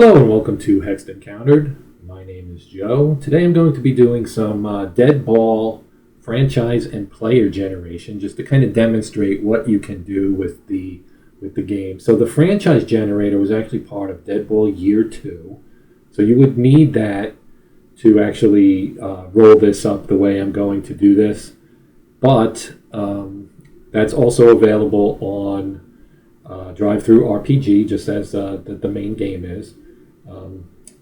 Hello and welcome to Hexed Encountered. My name is Joe. Today I'm going to be doing some Deadball franchise and player generation just to kind of demonstrate what you can do with the game. So the franchise generator was actually part of Deadball Year II. So you would need that to actually roll this up the way I'm going to do this. But that's also available on Drive-Thru RPG, just as the main game is.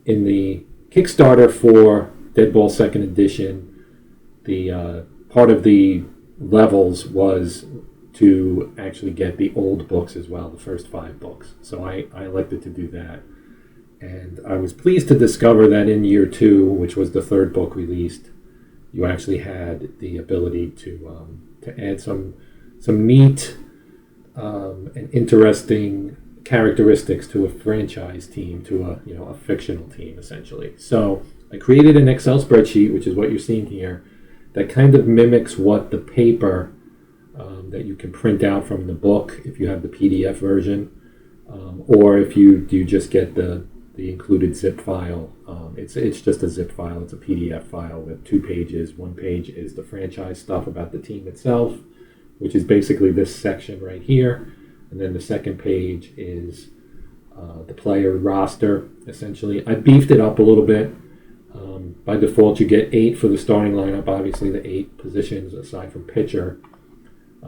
In the Kickstarter for Deadball 2nd Edition, the part of the levels was to actually get the old books as well, the first 5 books. So I elected to do that. And I was pleased to discover that in Year 2, which was the 3rd book released, you actually had the ability to add some neat and interesting characteristics to a franchise team, to a fictional team essentially. So I created an Excel spreadsheet, which is what you're seeing here, that kind of mimics what the paper that you can print out from the book if you have the PDF version, or if you just get the included zip file. It's just a zip file. It's a PDF file with 2 pages. One page is the franchise stuff about the team itself, which is basically this section right here. And then the second page is the player roster, essentially. I beefed it up a little bit. By default, you get 8 for the starting lineup, obviously the 8 positions aside from pitcher.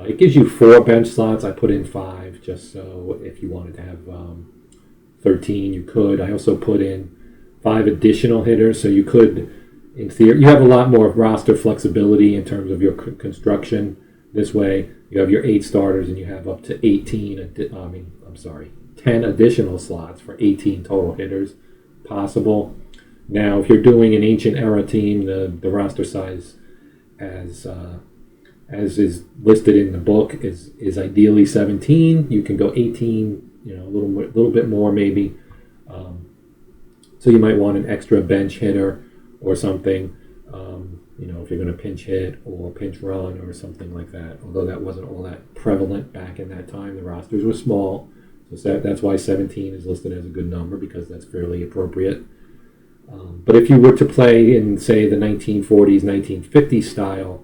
It gives you 4 bench slots. I put in 5 just so if you wanted to have 13, you could. I also put in 5 additional hitters, so you could, in theory, you have a lot more roster flexibility in terms of your construction. This way, you have your 8 starters and you have up to 10 additional slots for 18 total hitters possible. Now, if you're doing an ancient era team, the roster size, as is listed in the book, is ideally 17. You can go 18, a little bit more maybe. So you might want an extra bench hitter or something. If you're going to pinch hit or pinch run or something like that, although that wasn't all that prevalent back in that time. The rosters were small, so that's why 17 is listed as a good number, because that's fairly appropriate. But if you were to play in, say, the 1940s, 1950s style,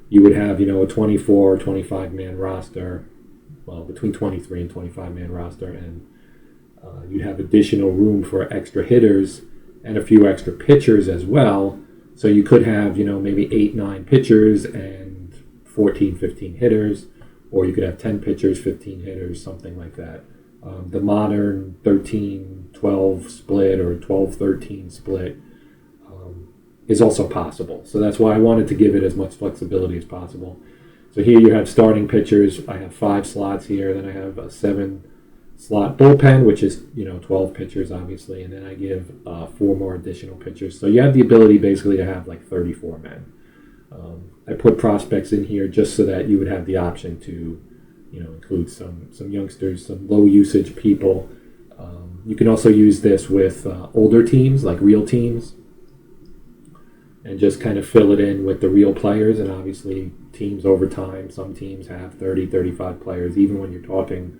you would have, a 24 or 25-man roster, well, between 23 and 25-man roster, and you'd have additional room for extra hitters and a few extra pitchers as well. So you could have, maybe 8, 9 pitchers and 14, 15 hitters, or you could have 10 pitchers, 15 hitters, something like that. The modern 13-12 split or 12-13 split is also possible. So that's why I wanted to give it as much flexibility as possible. So here you have starting pitchers. I have 5 slots here. Then I have a 7-slot bullpen, which is 12 pitchers obviously, and then I give 4 more additional pitchers. So you have the ability basically to have like 34 men. I put prospects in here just so that you would have the option to include some youngsters, some low usage people. You can also use this with older teams, like real teams, and just kind of fill it in with the real players. And obviously teams over time, some teams have 30, 35 players. Even when you're talking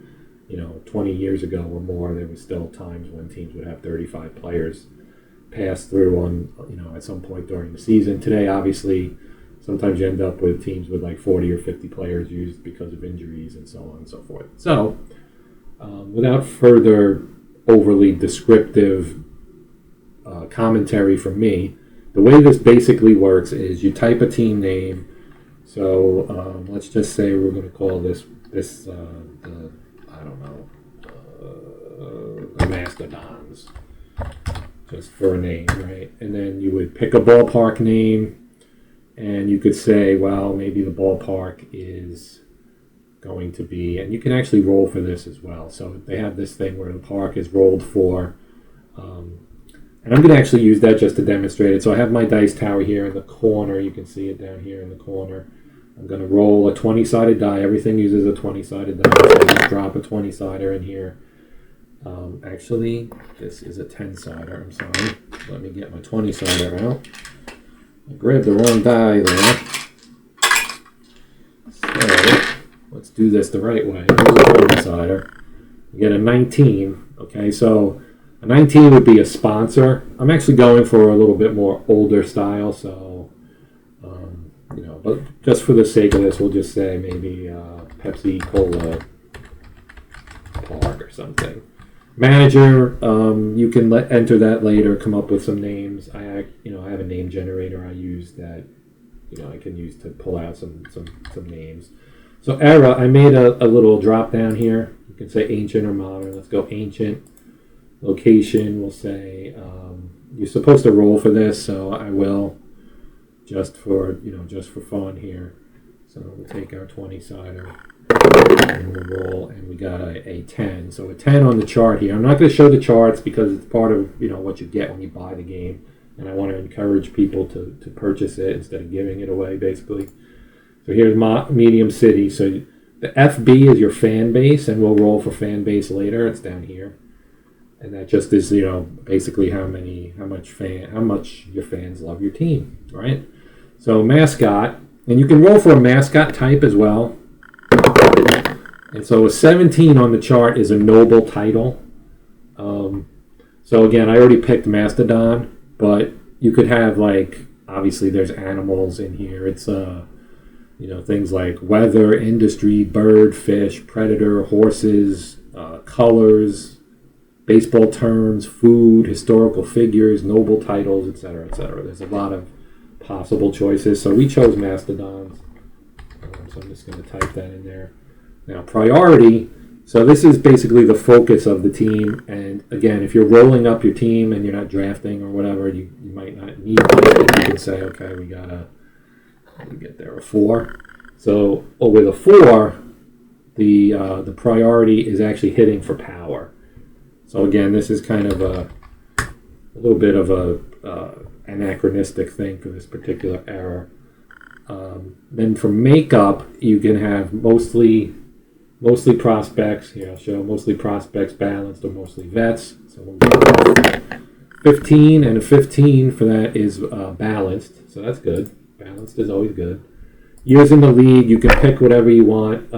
20 years ago or more, there was still times when teams would have 35 players pass through on, at some point during the season. Today, obviously, sometimes you end up with teams with like 40 or 50 players used because of injuries and so on and so forth. So, without further overly descriptive commentary from me, the way this basically works is you type a team name. So, let's just say we're going to call this the Mastodons, just for a name, right? And then you would pick a ballpark name, and you could say, well, maybe the ballpark is going to be, and you can actually roll for this as well. So they have this thing where the park is rolled for, and I'm going to actually use that just to demonstrate it. So I have my dice tower here in the corner. You can see it down here in the corner. I'm going to roll a 20-sided die. Everything uses a 20-sided die. So I just drop a 20-sider in here. Actually, this is a 10-sider. I'm sorry. Let me get my 20-sider out. I grabbed the wrong die there. So let's do this the right way. Here's a 20-sider. You get a 19. Okay, so A 19 would be a sponsor. I'm actually going for a little bit more older style, so but just for the sake of this, we'll just say maybe Pepsi Cola Park or something. Manager, you can enter that later. Come up with some names. I have a name generator I use that I can use to pull out some names. So era, I made a little drop down here. You can say ancient or modern. Let's go ancient. Location, we'll say you're supposed to roll for this, so I will just for fun here. So we'll take our 20-sider and we'll roll, and we got a 10. So a 10 on the chart here. I'm not going to show the charts because it's part of what you get when you buy the game, and I want to encourage people to purchase it instead of giving it away, basically. So here's medium city. So the FB is your fan base, and we'll roll for fan base later. It's down here. And that just is, basically how much your fans love your team, right? So mascot, and you can roll for a mascot type as well. And so a 17 on the chart is a noble title. So again, I already picked Mastodon, but you could have obviously there's animals in here. It's things like weather, industry, bird, fish, predator, horses, colors, baseball terms, food, historical figures, noble titles, etc., etc. There's a lot of possible choices. So we chose Mastodons. So I'm just going to type that in there. Now, priority. So this is basically the focus of the team. And again, if you're rolling up your team and you're not drafting or whatever, you might not need it. You can say, okay, we get there a 4. So with a 4, the priority is actually hitting for power. So again, this is kind of a little bit of a anachronistic thing for this particular era. Then for makeup, you can have mostly prospects. Here, I'll show mostly prospects, balanced, or mostly vets. So we'll get 15, and a 15 for that is balanced. So that's good. Balanced is always good. Years in the league, you can pick whatever you want.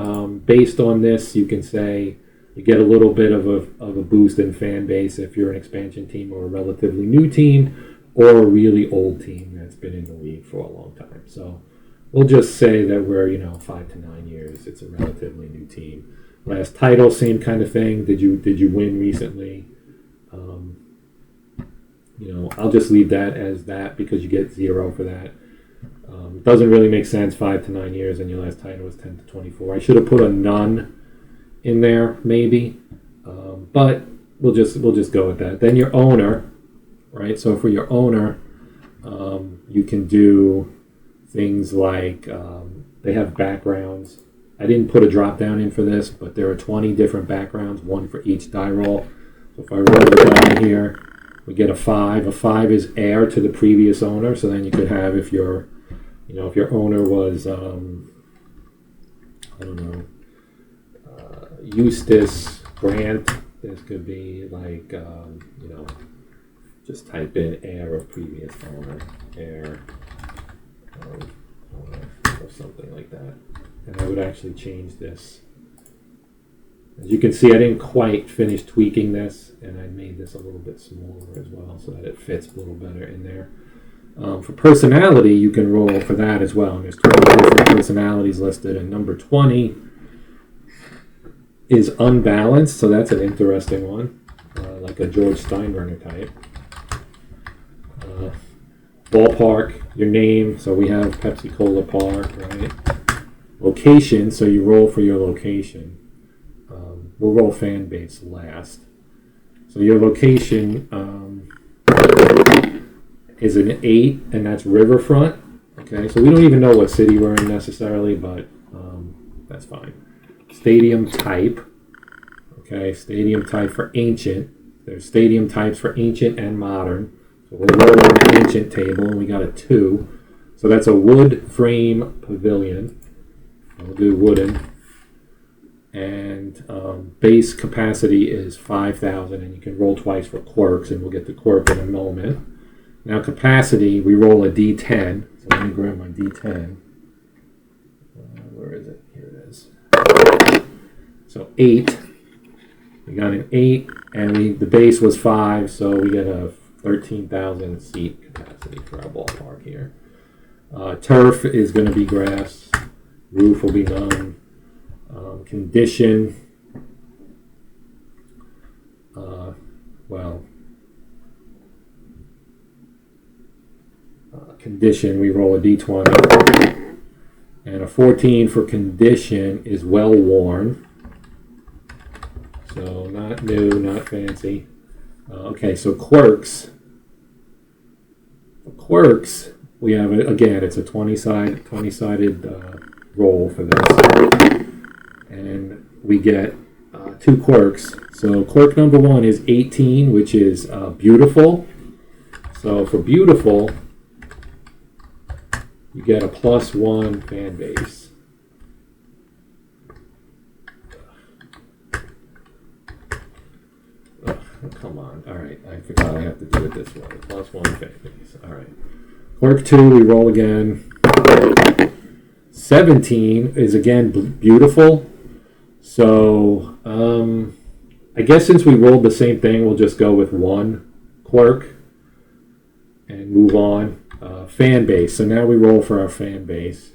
Based on this, you can say you get a little bit of a boost in fan base if you're an expansion team or a relatively new team or a really old team that's been in the league for a long time. So we'll just say that we're 5 to 9 years. It's a relatively new team. Last title, same kind of thing. Did you win recently? I'll just leave that as that because you get 0 for that. It doesn't really make sense 5 to 9 years and your last title was 10 to 24. I should have put a none in there maybe, but we'll just go with that. Then your owner, right? So for your owner, you can do things like they have backgrounds. I didn't put a drop down in for this, but there are 20 different backgrounds, one for each die roll. So if I roll the die here, we get a 5. A 5 is heir to the previous owner. So then you could have if your owner was Eustace Grant. This could be just type in heir of previous owner, heir of owner, or something like that. And I would actually change this. As you can see, I didn't quite finish tweaking this, and I made this a little bit smaller as well so that it fits a little better in there. For personality, you can roll for that as well. And there's 20 different personalities listed, and number 20 is unbalanced, so that's an interesting one, like a George Steinbrenner type. Ballpark, your name, so we have Pepsi Cola Park, right? Location, so you roll for your location. We'll roll fan base last. So your location is an 8, and that's riverfront. Okay, so we don't even know what city we're in necessarily, but that's fine. Stadium type. Okay, stadium type for ancient. There's stadium types for ancient and modern. So we'll roll on the ancient table, and we got a 2. So that's a wood frame pavilion. We'll do wooden. And base capacity is 5,000, and you can roll twice for quirks, and we'll get the quirk in a moment. Now capacity, we roll a D10. So let me grab my D10. Where is it? Here it is. So 8. We got an 8, and the base was 5, so we get a 13,000 seat capacity for our ballpark here. Turf is going to be grass. Roof will be none. Condition, condition, we roll a d20. And a 14 for condition is well worn. So not new, not fancy. Okay, so quirks. For quirks, we have, again, it's a 20-sided roll for this. And we get 2 quirks. So quirk number 1 is 18, which is beautiful. So for beautiful, you get a +1 fan base. Oh, come on. All right, I forgot I have to do it this way. +1 fan base. All right. Quirk 2, we roll again. 17 is again beautiful. So I guess since we rolled the same thing, we'll just go with 1 quirk and move on. Fan base. So now we roll for our fan base.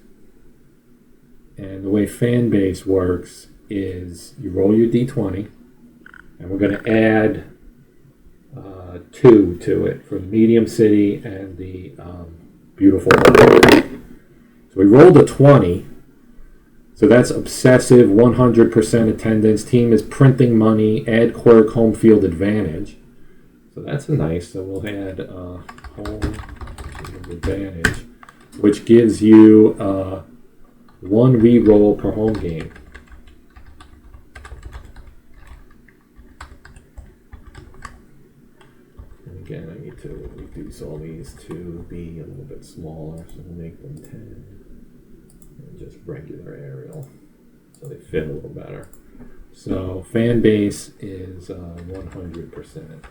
And the way fan base works is you roll your d20, and we're going to add 2 to it for the medium city and the beautiful. So we rolled a 20. So that's obsessive, 100% attendance. Team is printing money. Add quirk, home field advantage. So that's nice. So we'll add home field advantage, which gives you 1 re-roll per home game. And again, I need to reduce all these to be a little bit smaller, so we'll make them 10. And just regular aerial, so they fit a little better. So fan base is 100%.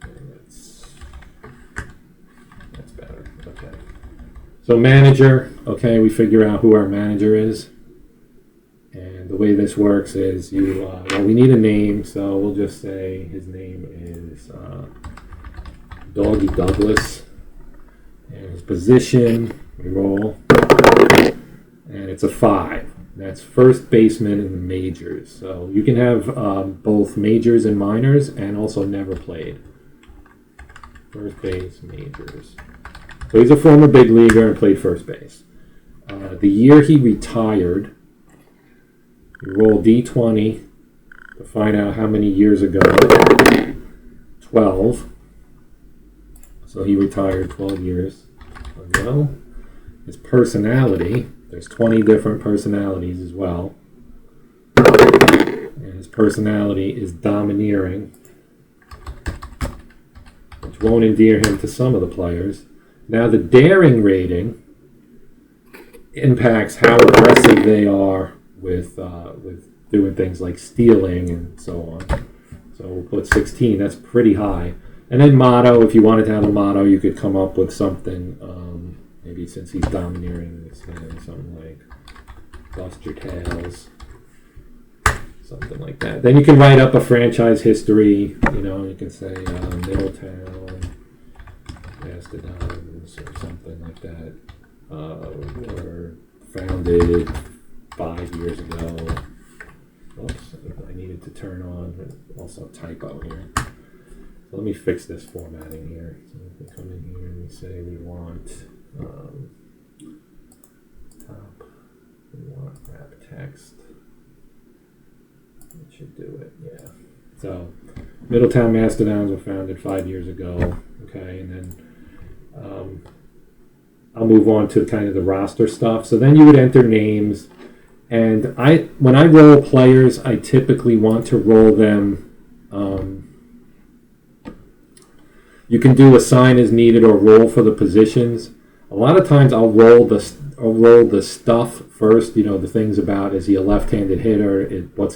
And that's better. Okay. So manager. Okay, we figure out who our manager is, and the way this works is we need a name, so we'll just say his name is Doggy Douglas. And his position, we roll, and it's a 5. That's first baseman in the majors. So you can have both majors and minors, and also never played. First base, majors. So he's a former big leaguer and played first base. The year he retired, you roll d20 to find out how many years ago. 12. So he retired 12 years ago. His personality, there's 20 different personalities as well. And his personality is domineering, which won't endear him to some of the players. Now the daring rating impacts how aggressive they are with doing things like stealing and so on. So we'll put 16, that's pretty high. And then motto, if you wanted to have a motto, you could come up with something, maybe since he's domineering, something like bust your tails, something like that. Then you can write up a franchise history, you can say Middletown, Mastodons, or something like that, were founded 5 years ago. Oops, I needed to turn on, also a typo here. So let me fix this formatting here. So if we come in here and we say we want wrap text. It should do it, yeah. So Middletown Mastodons were founded 5 years ago. Okay, and then I'll move on to kind of the roster stuff. So then you would enter names, and when I roll players, I typically want to roll them. You can do assign as needed or roll for the positions. A lot of times I'll roll the stuff first. The things about, is he a left-handed hitter? What's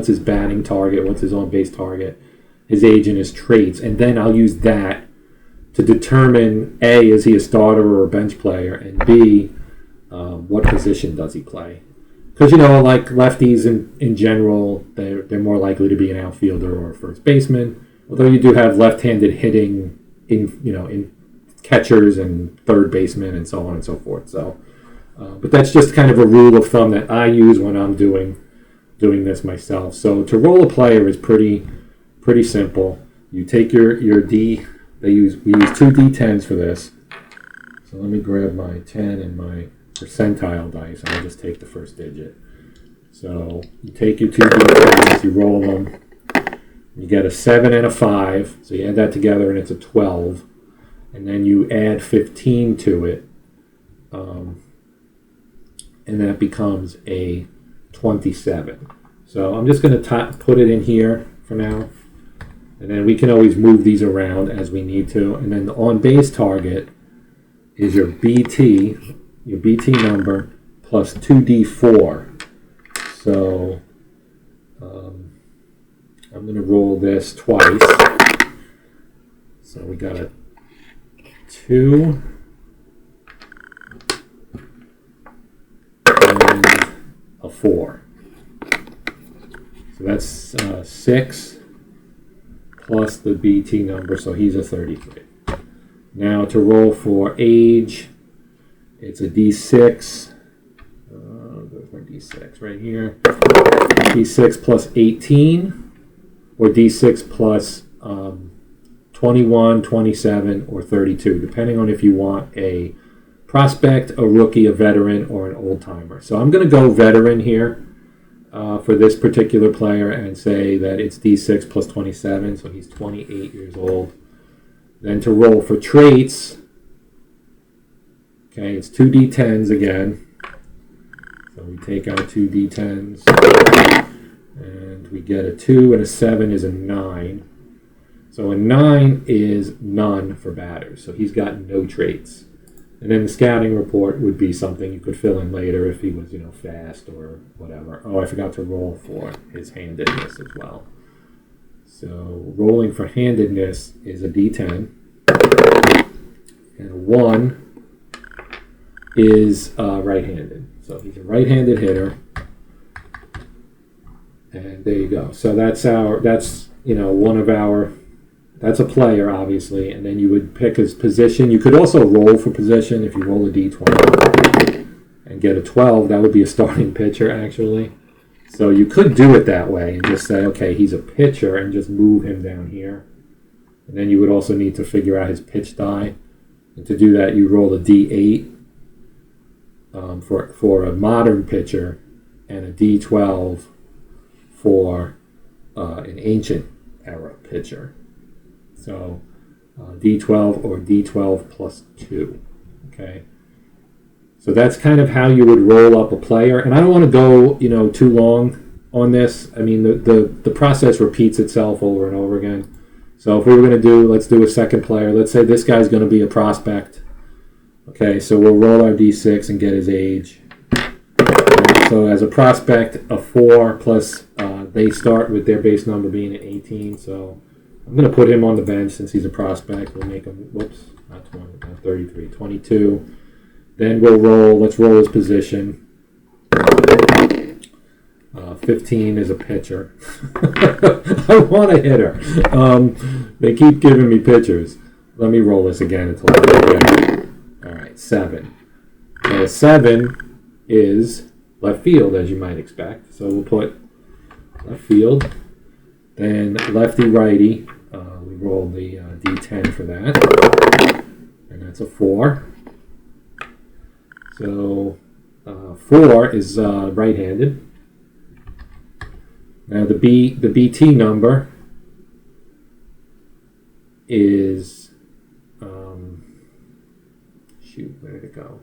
his batting target? What's his on-base target? His age and his traits, and then I'll use that to determine A, is he a starter or a bench player, and B, what position does he play? because like lefties in general, they're more likely to be an outfielder or a first baseman. Although you do have left-handed hitting in catchers and third basemen and so on and so forth. So, but that's just kind of a rule of thumb that I use when I'm doing this myself. So to roll a player is pretty simple. You take your D. We use two D10s for this. So let me grab my 10 and my percentile dice, and I'll just take the first digit. So you take your two D10s, you roll them. You get a 7 and a 5, so you add that together and it's a 12. And then you add 15 to it, and that becomes a 27. So I'm just going to put it in here for now. And then we can always move these around as we need to. And then the on-base target is your BT number, plus 2D4. So I'm going to roll this twice. So we got a 2 and a 4. So that's 6 plus the BT number, so he's a 33. Now to roll for age, it's a D6. There's my D6 right here. D6 plus 18, or D6 plus 21, 27, or 32, depending on if you want a prospect, a rookie, a veteran, or an old-timer. So I'm going to go veteran here for this particular player and say that it's D6 plus 27, so he's 28 years old. Then to roll for traits, okay, it's 2 D10s again. So we take out 2 D10s, and we get a 2, and a 7 is a 9. So a 9 is none for batters, so he's got no traits. And then the scouting report would be something you could fill in later if he was, fast or whatever. Oh, I forgot to roll for his handedness as well. So rolling for handedness is a D10, and a 1 is right-handed. So he's a right-handed hitter, and there you go. So that's one of our. That's a player, obviously, and then you would pick his position. You could also roll for position. If you roll a D20 and get a 12, that would be a starting pitcher, actually. So you could do it that way and just say, okay, he's a pitcher, and just move him down here. And then you would also need to figure out his pitch die. And to do that, you roll a D8 for a modern pitcher and a D12 for an ancient era pitcher. So D12 or D12 plus 2, okay? So that's kind of how you would roll up a player. And I don't want to go, too long on this. I mean, the process repeats itself over and over again. So if we were going to let's do a second player. Let's say this guy's going to be a prospect. Okay, so we'll roll our D6 and get his age. So as a prospect, a 4 plus, they start with their base number being an 18, so I'm going to put him on the bench since he's a prospect. We'll make him, not 20, not 33, 22. Then let's roll his position. 15 is a pitcher. I want a hitter. They keep giving me pitchers. Let me roll this again until I get it. All right, 7. So 7 is left field, as you might expect. So we'll put left field. Then lefty-righty, we roll the D10 for that, and that's a 4. So 4 is right-handed. Now the BT number is, where did it go?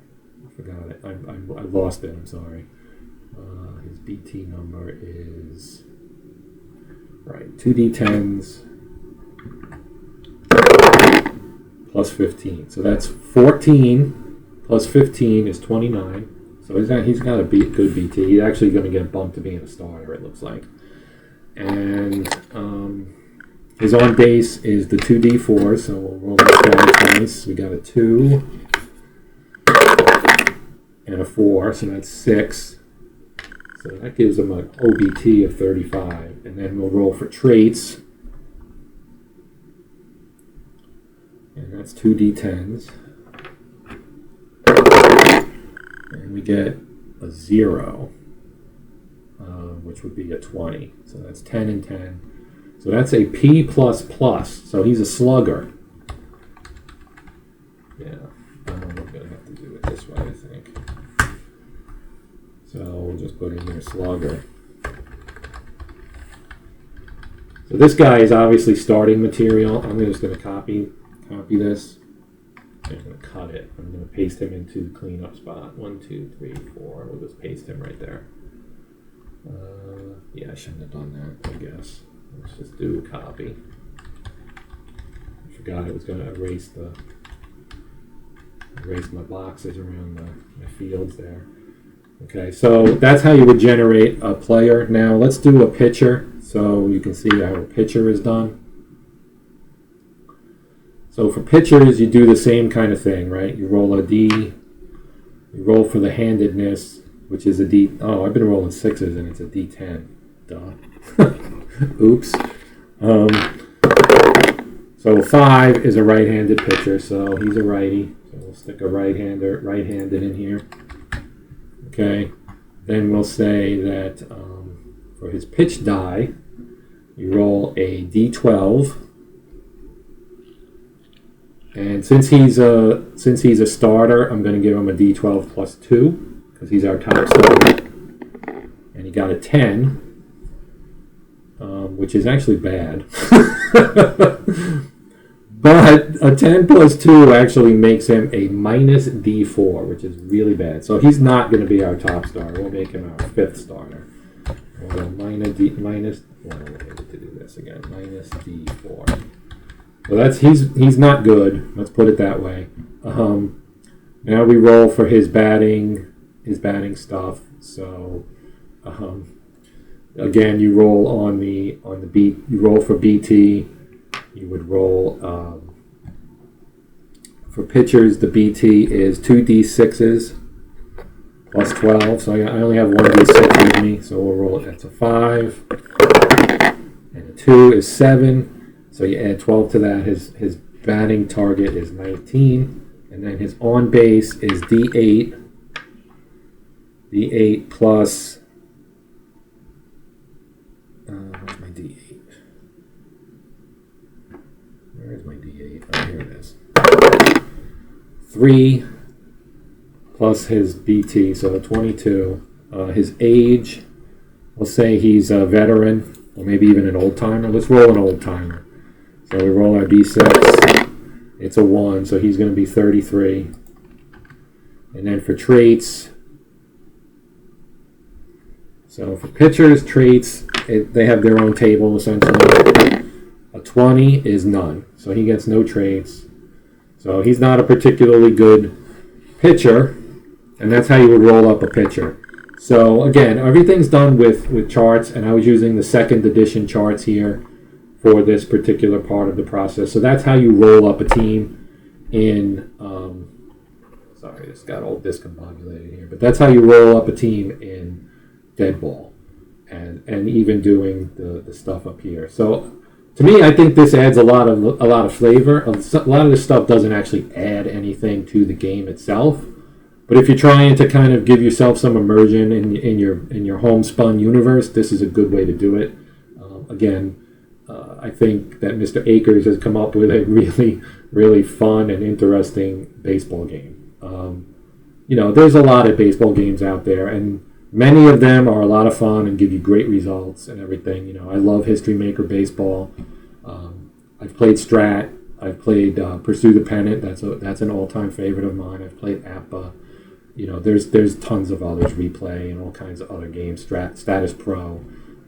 I forgot it. I lost it, I'm sorry. His BT number is... Right, 2 D10s plus 15. So that's 14 plus 15 is 29. So he's got a good BT. He's actually going to get bumped to being a starter, it looks like. And his on base is the 2 D4, so we'll roll that twice. We got a 2 and a 4, so that's 6. So that gives him an OBT of 35. And then we'll roll for traits. And that's 2d10s. And we get a 0, which would be a 20. So that's 10 and 10. So that's a P++. So he's a slugger. Yeah, I'm going to have to do it this way, I think. So we'll just put in there slugger. So this guy is obviously starting material. I'm just going to copy this. I'm going to cut it. I'm going to paste him into the cleanup spot. 1, 2, 3, 4. We'll just paste him right there. Yeah, I shouldn't have done that, I guess. Let's just do a copy. I forgot I was going to erase my boxes around my fields there. Okay, so that's how you would generate a player. Now let's do a pitcher so you can see how a pitcher is done. So for pitchers, you do the same kind of thing, right? You roll a D, you roll for the handedness, which is a D. Oh, I've been rolling 6s and it's a D10. Duh. Oops. So 5 is a right-handed pitcher, so he's a righty. So we'll stick a right-handed in here. Okay. Then we'll say that for his pitch die, you roll a D12. And since he's a starter, I'm going to give him a D12 plus 2 because he's our top starter. And he got a 10, which is actually bad. But a 10 plus 2 actually makes him a minus D4, which is really bad. So he's not going to be our top starter. We'll make him our 5th starter. We'll go minus D4. So that's he's not good. Let's put it that way. Now we roll for his batting stuff. So again, you roll on the beat. You roll for BT. You would roll for pitchers. The BT is 2d6s plus 12. So I only have 1d6 with me. So we'll roll it. That's a 5, and a 2 is 7. So you add 12 to that. His batting target is 19. And then his on base is D8. D8 plus... where's my D8? Where's my D8? Oh, here it is. 3 plus his BT, so 22. His age, we'll say he's a veteran, or maybe even an old-timer. Let's roll an old-timer. So we roll our D6. It's a 1, so he's going to be 33. And then for traits, so for pitchers, traits, they have their own table, essentially. A 20 is none, so he gets no traits. So he's not a particularly good pitcher, and that's how you would roll up a pitcher. So again, everything's done with charts, and I was using the 2nd edition charts here for this particular part of the process. So that's how you roll up a team in, sorry, this got all discombobulated here, but that's how you roll up a team in Deadball, and even doing the stuff up here. So to me, I think this adds a lot of flavor. A lot of this stuff doesn't actually add anything to the game itself, but if you're trying to kind of give yourself some immersion in your homespun universe, this is a good way to do it. Again, I think that Mr. Akers has come up with a really, really fun and interesting baseball game. There's a lot of baseball games out there, and many of them are a lot of fun and give you great results and everything. I love History Maker Baseball. I've played Strat. I've played Pursue the Pennant. That's an all-time favorite of mine. I've played APBA. There's tons of others, Replay and all kinds of other games. Status Pro.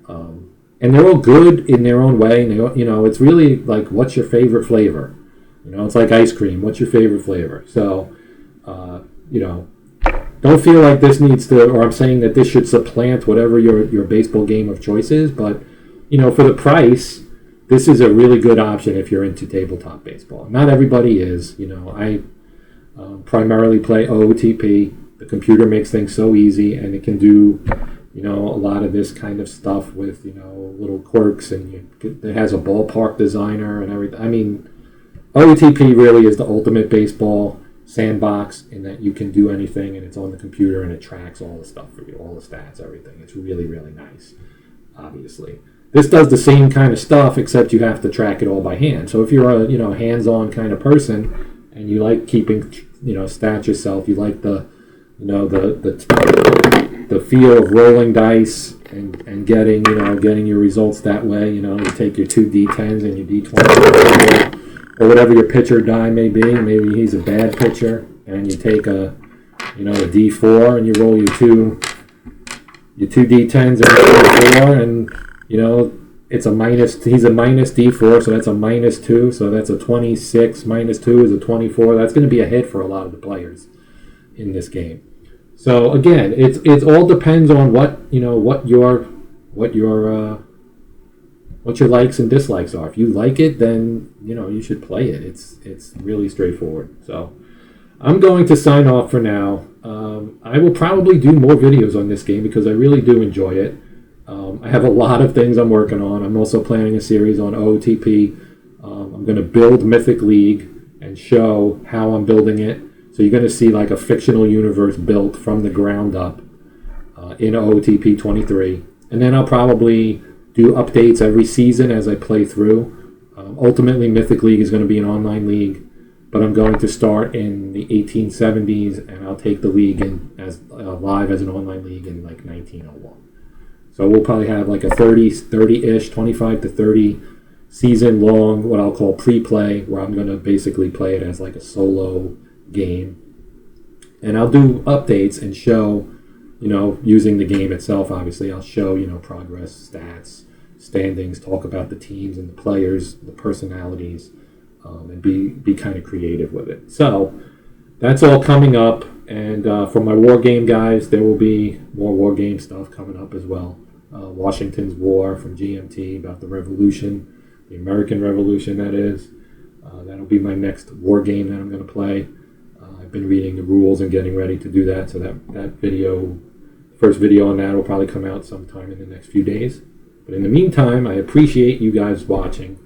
And they're all good in their own way. And it's really like, what's your favorite flavor? It's like ice cream. What's your favorite flavor? So, don't feel like this needs to, or I'm saying that this should supplant whatever your baseball game of choice is. But, for the price, this is a really good option if you're into tabletop baseball. Not everybody is. I primarily play OOTP. The computer makes things so easy, and it can do a lot of this kind of stuff with, little quirks, and it has a ballpark designer and everything. I mean, OTP really is the ultimate baseball sandbox in that you can do anything, and it's on the computer, and it tracks all the stuff for you, all the stats, everything. It's really, really nice, obviously. This does the same kind of stuff, except you have to track it all by hand. So if you're a hands-on kind of person and you like keeping stats yourself, you like the feel of rolling dice and getting your results that way. You take your two D10s and your D20 or whatever your pitcher die may be. Maybe he's a bad pitcher, and you take a D4 and you roll your two D10s and your D4, and it's a minus. He's a minus D4, so that's a -2. So that's a 26. -2 is a 24. That's going to be a hit for a lot of the players in this game. So again, it all depends on what your likes and dislikes are. If you like it, then you should play it. It's really straightforward. So I'm going to sign off for now. I will probably do more videos on this game because I really do enjoy it. I have a lot of things I'm working on. I'm also planning a series on OTP. I'm going to build Mythic League and show how I'm building it. So you're going to see like a fictional universe built from the ground up in OTP 23. And then I'll probably do updates every season as I play through. Ultimately, Mythic League is going to be an online league, but I'm going to start in the 1870s, and I'll take the league in as live as an online league in like 1901. So we'll probably have like a 30-ish, 25 to 30 season long, what I'll call pre-play, where I'm going to basically play it as like a solo game. And I'll do updates and show, using the game itself, obviously. I'll show, progress, stats, standings, talk about the teams and the players, the personalities, and be kind of creative with it. So that's all coming up. And for my war game guys, there will be more war game stuff coming up as well. Washington's War from GMT, about the Revolution, the American Revolution, that is. That'll be my next war game that I'm going to play. I've been reading the rules and getting ready to do that, so that video, first video on that will probably come out sometime in the next few days. But in the meantime, I appreciate you guys watching.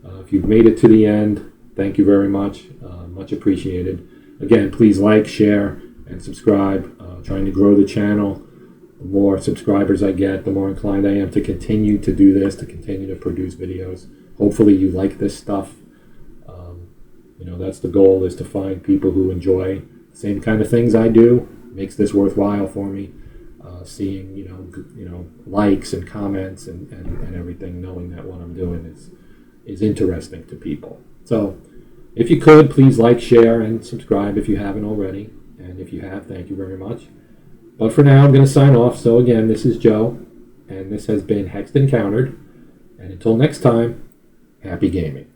If you've made it to the end, thank you very much. Much appreciated. Again, please like, share, and subscribe. Trying to grow the channel. The more subscribers I get, the more inclined I am to continue to do this, to continue to produce videos. Hopefully you like this stuff. That's the goal, is to find people who enjoy the same kind of things I do. Makes this worthwhile for me. Seeing, likes and comments and everything, knowing that what I'm doing is interesting to people. So if you could, please like, share, and subscribe if you haven't already. And if you have, thank you very much. But for now, I'm going to sign off. So again, this is Joe, and this has been Hexed Encountered. And until next time, happy gaming.